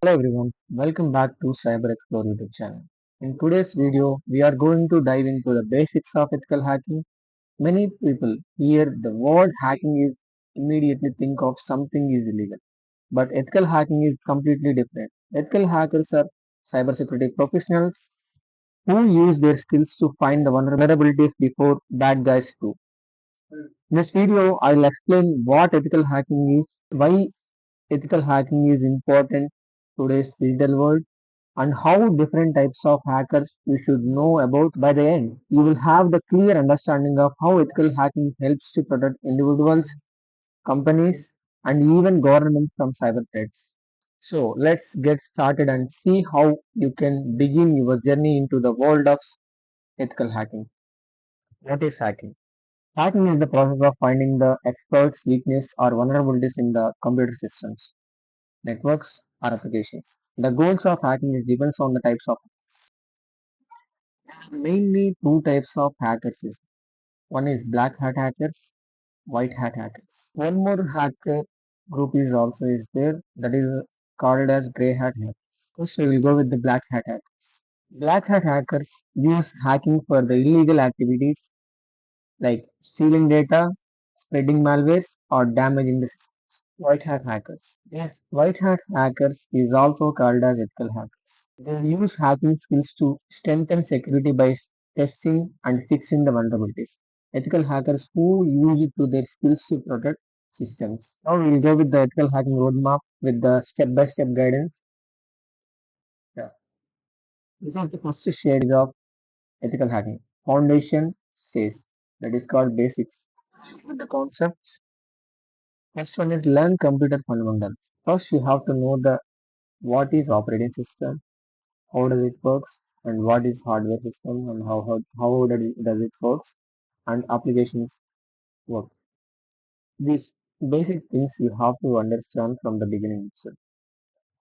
Hello everyone, welcome back to Cyber Explore YouTube channel. In today's video, we are going to dive into the basics of ethical hacking. Many people hear the word hacking is immediately think of something is illegal, but ethical hacking is completely different. Ethical hackers are cybersecurity professionals who use their skills to find the vulnerabilities before bad guys do. In this video, I'll explain what ethical hacking is, why ethical hacking is important in today's digital world, and how different types of hackers you should know about. By the end, you will have the clear understanding of how ethical hacking helps to protect individuals, companies, and even governments from cyber threats. So let's get started and see how you can begin your journey into the world of ethical hacking. What is hacking? Hacking is the process of finding the exploits, weakness, or vulnerabilities in the computer systems, networks, or applications. The goals of hacking is depends on the types of mainly two types of hackers. One is black hat hackers, white hat hackers. One more hacker group is also is there that is called as grey hat hackers. First we will go with the black hat hackers. Black hat hackers use hacking for the illegal activities like stealing data, spreading malwares, or damaging the system. White hat hackers. Yes, white hat hackers is also called as ethical hackers. They use hacking skills to strengthen security by testing and fixing the vulnerabilities. Ethical hackers who use it to their skills to protect systems. Now we will go with the ethical hacking roadmap with the step-by-step guidance. Yeah. This is the first stage of ethical hacking. Foundation stage, that is called basics. With the concepts. First one is learn computer fundamentals. First you have to know the what is operating system, how does it works, and what is hardware system, and how does it works, and applications work. These basic things you have to understand from the beginning itself.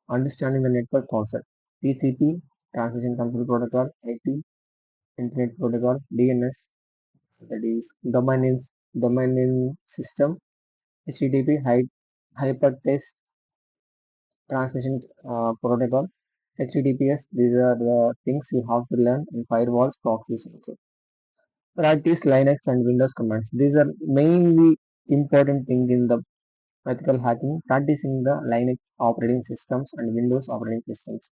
Understanding the network concept, TCP, Transmission Control Protocol, IP, Internet Protocol, DNS, that is domain name system, HTTP, hypertext transmission protocol, HTTPS. These are the things you have to learn, and firewalls, proxies also. Practice Linux and Windows commands. These are mainly important thing in the ethical hacking. Practicing the Linux operating systems and Windows operating systems.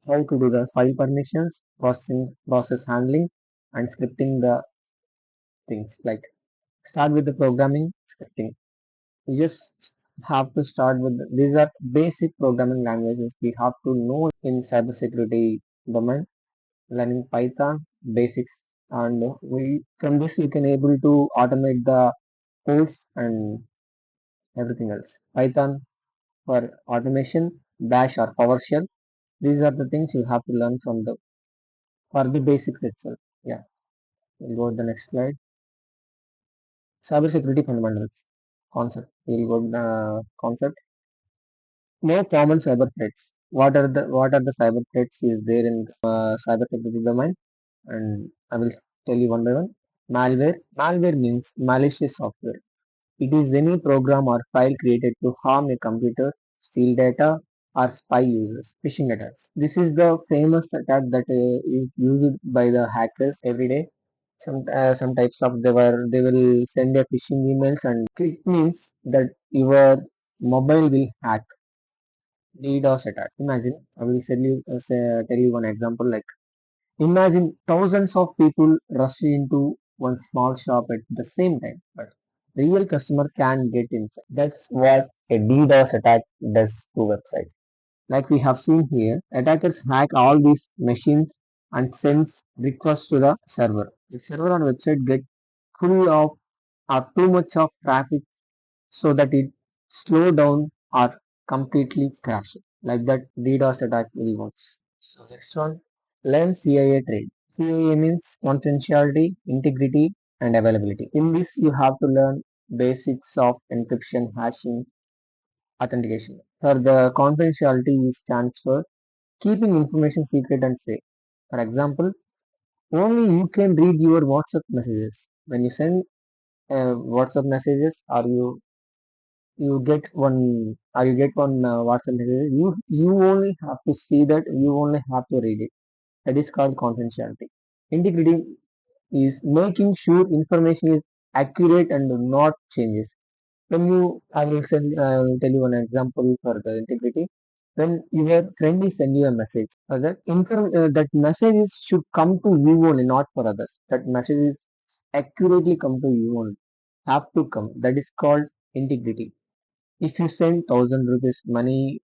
How to do the file permissions, process handling, and scripting the things. Like start with the programming scripting. You just have to start with these are basic programming languages we have to know in cybersecurity domain. Learning Python basics, and we from this you can able to automate the codes and everything else. Python for automation, Bash or PowerShell. These are the things you have to learn from the for the basics itself. Yeah, we'll go to the next slide. Cybersecurity fundamentals concept. We'll go to the concept. More common cyber threats. What are the cyber threats is there in cybersecurity domain? And I will tell you one by one. Malware. Malware means malicious software. It is any program or file created to harm a computer, steal data, or spy users. Phishing attacks. This is the famous attack that is used by the hackers every day. Some types of they will send a phishing emails, and it means that your mobile will hack. DDoS attack. Imagine I will tell you one example. Like imagine thousands of people rushing into one small shop at the same time, but the real customer can get inside. That's what a DDoS attack does to website. Like we have seen here, attackers hack all these machines and sends requests to the server. The server on website get full of or too much of traffic so that it slow down or completely crashes. Like that DDoS attack will work. So next one, learn CIA trade. CIA means confidentiality, integrity, and availability. In this, you have to learn basics of encryption, hashing, authentication. For the confidentiality stands for keeping information secret and safe. For example, only you can read your WhatsApp messages. When you send WhatsApp messages or you you get one you get one WhatsApp message, you only have to see that, you only have to read it. That is called confidentiality. Integrity is making sure information is accurate and not changes. When you, I will tell you one example for the integrity. When your friend is send you a message, that message should come to you only, not for others. That message is accurately come to you only, have to come. That is called integrity. If you send 1,000 rupees money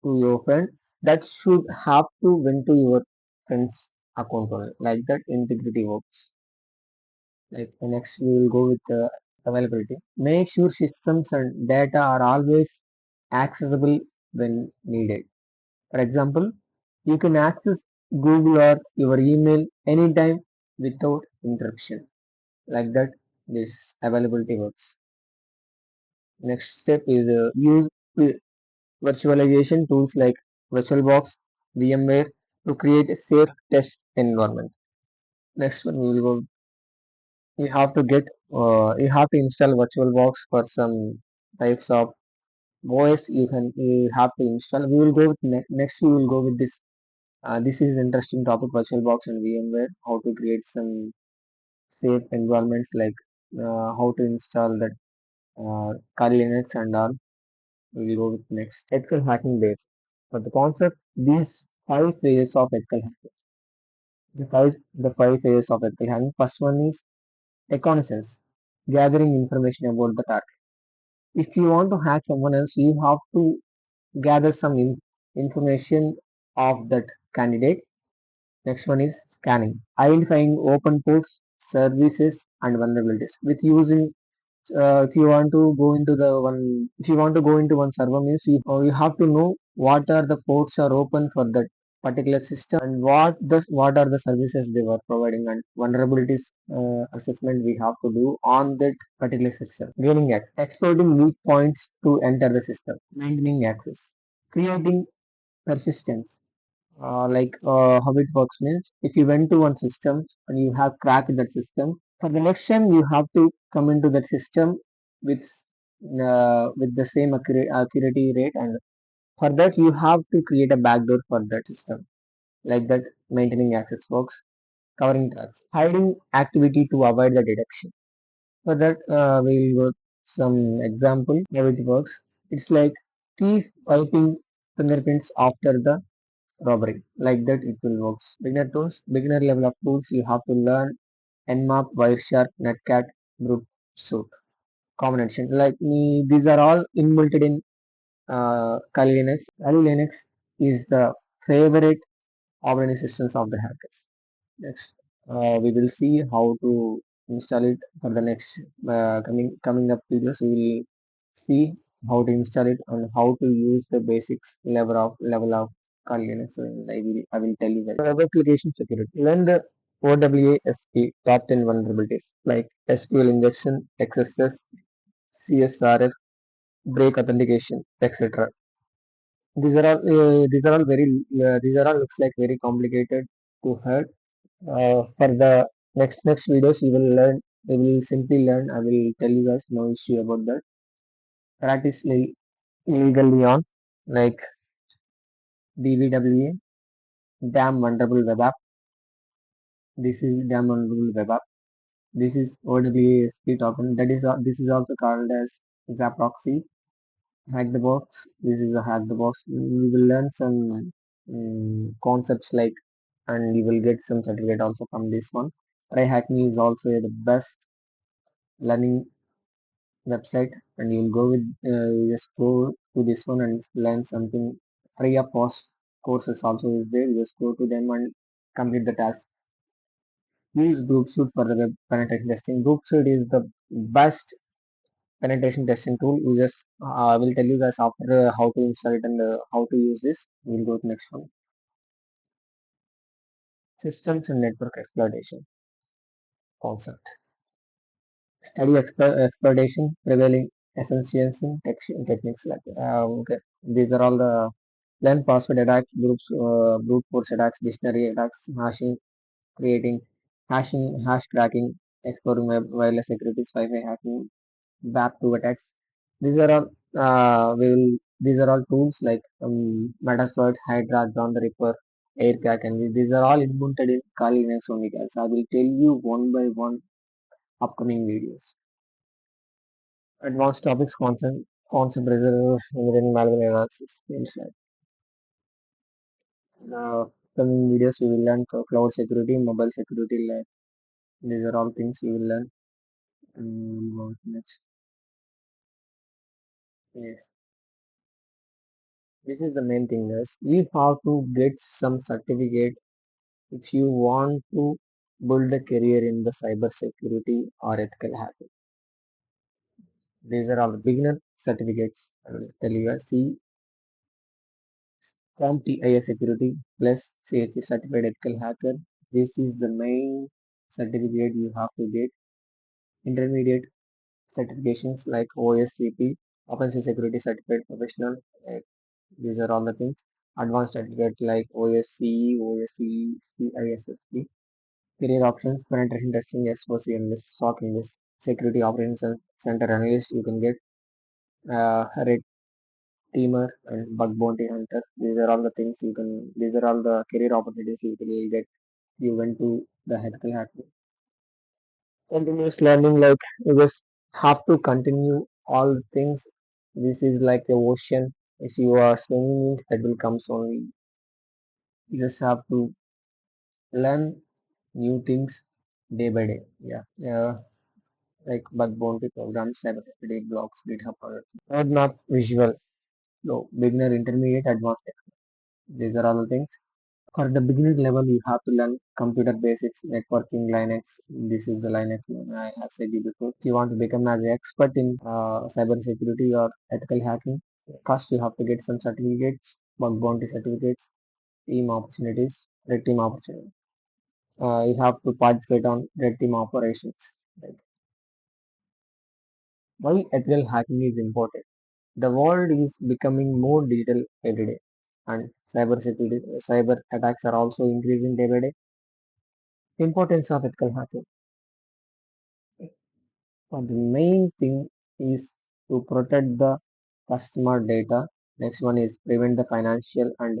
to your friend, that should have to went to your friend's account only. Like that, integrity works. Like next, we will go with availability. Make sure systems and data are always accessible when needed. For example, you can access Google or your email anytime without interruption. Like that, this availability works. Next step is use virtualization tools like VirtualBox, VMware to create a safe test environment. Next one, we will go. You have to install VirtualBox for some types of OS. You have to install. We will go with next. We will go with this. This is interesting topic: VirtualBox and VMware. How to create some safe environments, like how to install that Kali Linux and all. We will go with next. Ethical hacking base. For the concept, these five phases of ethical hacking. The five phases of ethical hacking. First one is reconnaissance, gathering information about the target. If you want to hack someone else, you have to gather some information of that candidate. Next one is scanning, identifying open ports, services, and vulnerabilities. With using, if you want to go into one server means you have to know what are the ports are open for that particular system, and what are the services they were providing, and vulnerabilities assessment we have to do on that particular system. Gaining access, exploiting weak points to enter the system. Maintaining access, creating persistence. How it works means, if you went to one system and you have cracked that system, for the next time you have to come into that system with with the same accuracy rate, and for that you have to create a backdoor for that system. Like that, maintaining access works. Covering tracks, hiding activity to avoid the detection. For that, we will go some example how it works. It's like thief wiping fingerprints after the robbery. Like that, it will work. Beginner level of tools, you have to learn Nmap, Wireshark, Netcat, Burp Suite. Combination. These are all inbuilt in Kali Linux. Kali Linux is the favorite operating systems of the hackers. Next, we will see how to install it for the next coming up videos. We will see how to install it and how to use the basics level of Kali Linux. And I will tell you guys. Web application security. Learn the OWASP top 10 vulnerabilities like SQL injection, XSS, CSRF, break authentication, etc. These are all looks like very complicated to heard. For the next videos, you will learn. You will simply learn. I will tell you guys, no issue about that. Practice illegally on, like DVWA, damn vulnerable web app. This is damn vulnerable web app. This is OWASP token. This is also called as Zaproxy. Hack the box. This is a hack the box. We will learn some concepts like, and you will get some certificate also from this one. Try Hack Me is also the best learning website, and you will go with you just go to this one and learn something. Free of cost courses also is there. You just go to them and complete the task. Use Group Suite for the web penetration testing. Group Suite is the best penetration testing tool. We just will tell you guys after how to install it and how to use this. We'll go to next one. Systems and network exploitation concept. Study exploitation, prevailing association techniques. Okay. These are all the learn password attacks, brute force attacks, dictionary attacks, hashing, hash cracking, exploring web, wireless securities, Wi-Fi hacking, WAP2 attacks. These are all We will. These are all tools like Metasploit, Hydra, John the Ripper, Aircrack, and these are all implemented in Kali Linux only, guys. I will tell you one by one upcoming videos. Advanced topics, concept resolution, within malware analysis. Inside. Coming videos, we will learn cloud security, mobile security. Like these are all things we will learn. We'll go next. Yes, this is the main thing. Is you have to get some certificate if you want to build a career in the cyber security or ethical hacking. These are all beginner certificates. I will tell you guys. See, CompTIA security plus CHC certified ethical hacker. This is the main certificate you have to get. Intermediate certifications like OSCP, Offensive Security Certified Professional. Like, these are all the things. Advanced certificate like OSCE, OSCE, CISSP. Career options, penetration testing, SOC analyst, SOC analyst, security operations center analyst. You can get red teamer and bug bounty hunter. These are all the things you can. These are all the career opportunities you can get. You went to the ethical hacking. Continuous learning, like you just have to continue all the things. This is like the ocean. If you are swimming, means that will come only. You just have to learn new things day by day. Yeah. Yeah. Like bug bounty programs, cybersecurity blocks, GitHub products. Roadmap visual, low, beginner, intermediate, advanced. These are all the things. For the beginner level, you have to learn computer basics, networking, Linux. This is the Linux one I have said you before. If you want to become an expert in cybersecurity or ethical hacking, first you have to get some certificates, bug bounty certificates, team opportunities, red team opportunities. You have to participate on red team operations. Right? Why ethical hacking is important? The world is becoming more digital every day, and cyber attacks are also increasing day by day. Importance of ethical hacking. But the main thing is to protect the customer data. Next one is prevent the financial and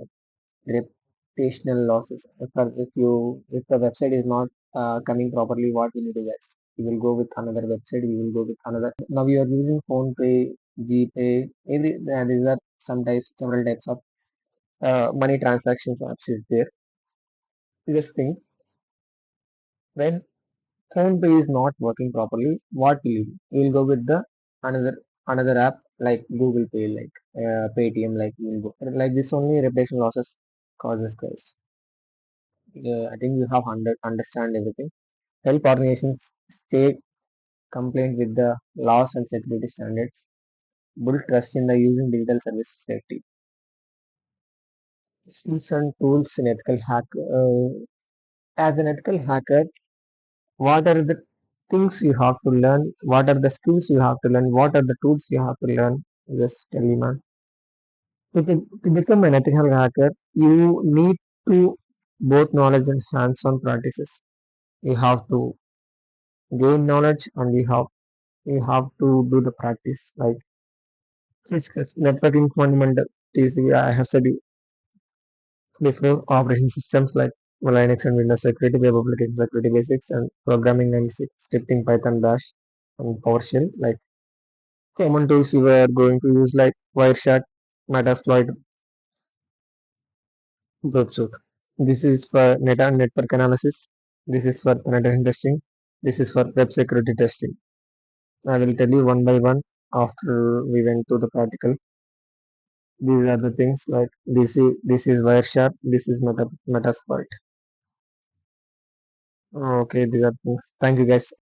reputational losses. If the website is not coming properly, what will you do, guys? We will go with another website. We will go with another. Now we are using phone pay, GPay. These are several types of money transactions apps is there. This thing, when PhonePe is not working properly, what will you do? You will go with the another another app like Google Pay, like Paytm, like you will go like this. Only reputation losses causes, guys. I think you have understand everything. Help organizations stay compliant with the laws and security standards. Build trust in the using digital service safety. Skills and tools in ethical hack. As an ethical hacker, what are the things you have to learn? What are the skills you have to learn? What are the tools you have to learn? Just tell me, man. To become an ethical hacker, you need to both knowledge and hands-on practices. You have to gain knowledge and you have to do the practice. Like physics, networking fundamental. I have said before, operation systems like Linux and Windows security, web application security basics, and programming and scripting Python, Bash, and PowerShell. Like common tools you were going to use like Wireshark, Metasploit, Burp Suite. This is for network analysis. This is for penetration testing. This is for web security testing. I will tell you one by one after we went to the practical. These are the things like this is Wireshark. This is Metasploit. Okay, these are things. Thank you guys.